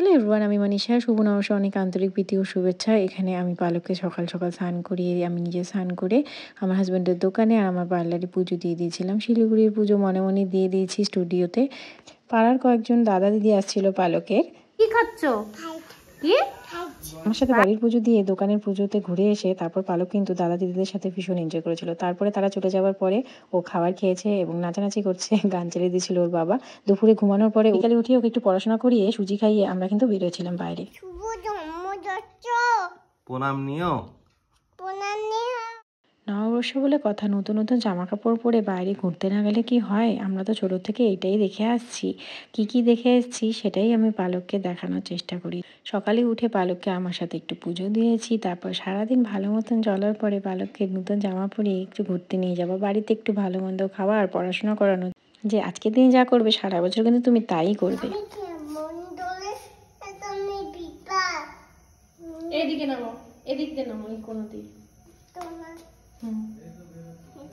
Hello everyone, আমি মানিশা। শুভ নববর্ষে অনেক আন্তরিক প্রীতি ও শুভেচ্ছা। এখানে আমি পালককে সকাল সকাল স্নান করিয়ে আমি নিজে স্নান করে আমার হাজব্যান্ডের দোকানে আর আমার পার্লারে পুজো দিয়ে দিয়েছিলাম। শিলিগুড়ির পুজো মনে মনে দিয়ে দিয়েছি স্টুডিওতে। পাড়ার কয়েকজন দাদা দিদি আসছিল পালকের। কি খাচ্ছ? কি? আমার সাথে বাড়ির পুজো দিয়ে দোকানের পুজোতে ঘুরে এসে তারপর পালক কিন্তু দাদা দিদিদের সাথে ভীষণ এনজয় করেছিল। তারপরে তারা চলে যাওয়ার পরে ও খাবার খেয়েছে এবং নাচানাচি করছে, গান চালিয়ে দিয়েছিল ওর বাবা। দুপুরে ঘুমানোর পরে বিকালে উঠিয়ে ওকে একটু পড়াশোনা করিয়ে সুজি খাইয়ে আমরা কিন্তু বেরোছিলাম বাইরে। প্রণাম নিও। নববর্ষ বলে কথা, নতুন নতুন জামা কাপড় পরে বাইরে ঘুরতে না গেলে কি হয়? আমরা তো ছোট থেকে এটাই দেখে আসছি। কি দেখে এসেছি সেটাই আমি পালককে দেখানোর চেষ্টা করি। সকালে উঠে পালককে আমার সাথে একটু পুজো দিয়েছি, তারপর সারাদিন ভালো মতন চলার পরে পালককে নতুন জামা পরিয়ে একটু ঘুরতে নিয়ে যাবো, বাড়িতে একটু ভালো মন্দ খাওয়া আর পড়াশোনা করানো। যে আজকের দিনে যা করবে সারা বছর কিন্তু তুমি তাই করবে। এদিকে নামো, এদিক দিয়ে নামো, এই কোনো দিক।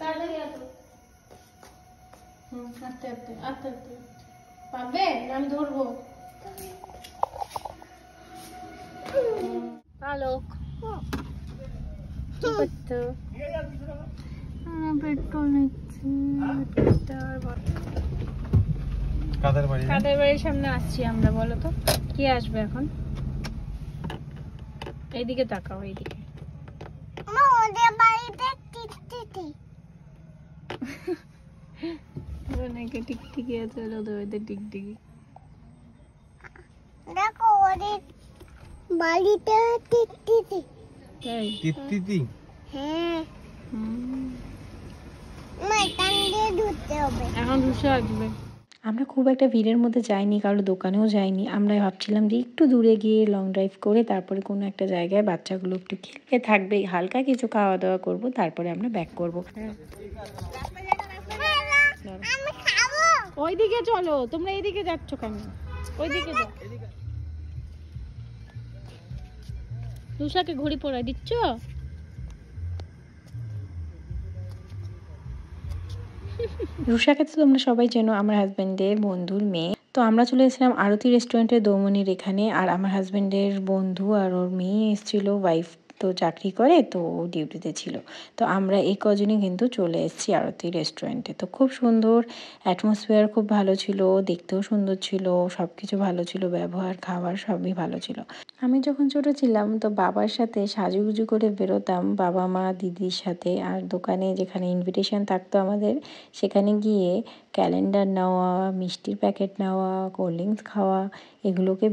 তাড়াতাড়ি আসো। আস্তে আস্তে আস্তে আস্তে। পারবে? আমি ধরবো। পালক কি করছো? পেট্রোল নিচ্ছি। কাদের বাড়ির সামনে আসছি আমরা। বলো তো কি আসবে এখন? এইদিকে তাকাও, এইদিকে। অনেকে টিকটিকি আছে, ওদের টিকটিকি দেখো ওদের বাড়িতে টিকটিকি। টিকটিকি? হ্যাঁ। টান দিয়ে ধরতে হবে। এখন রুষা আসবে। আমরা খুব একটা ভিড়ের মধ্যে যাইনি, কারো দোকানেও যাইনি। আমরা ভাবছিলাম যে একটু দূরে গিয়ে লং ড্রাইভ করে তারপরে কোনো একটা জায়গায় বাচ্চাগুলো একটু খেলে থাকবে, হালকা কিছু খাওয়া দাওয়া করব, তারপরে আমরা ব্যাক করবো। আমি খাবো। ওইদিকে চলো, তোমরা এইদিকে যাচ্ছ কেন? ওইদিকে যাও। রুষাকে ঘড়ি পরাই দিচ্ছ? রুষাকে তো তোমরা সবাই চেনো, আমার হাজব্যান্ডের বন্ধুর মেয়ে। তো আমরা চলে এসেছিলাম আরতি রেস্টুরেন্টের দৌমনির এখানে। আর আমার হাজব্যান্ডের বন্ধু আর ওর মেয়ে এসেছিল, ওয়াইফ তো চাকরি করে, তো ও ডিউটিতে ছিল। তো আমরা এই কজনই কিন্তু চলে এসেছি আরতি রেস্টুরেন্টে। তো খুব সুন্দর অ্যাটমসফিয়ার, খুব ভালো ছিল, দেখতেও সুন্দর ছিল, সব কিছু ভালো ছিল, ব্যবহার খাবার সবই ভালো ছিল। আমি যখন ছোট ছিলাম তো বাবার সাথে সাজুগুজু করে বেরোতাম, বাবা মা দিদির সাথে। আর দোকানে যেখানে ইনভিটেশন থাকতো আমাদের, সেখানে গিয়ে ক্যালেন্ডার নেওয়া, মিষ্টির প্যাকেট নেওয়া, কোল্ড ড্রিঙ্কস খাওয়া, এগুলোকে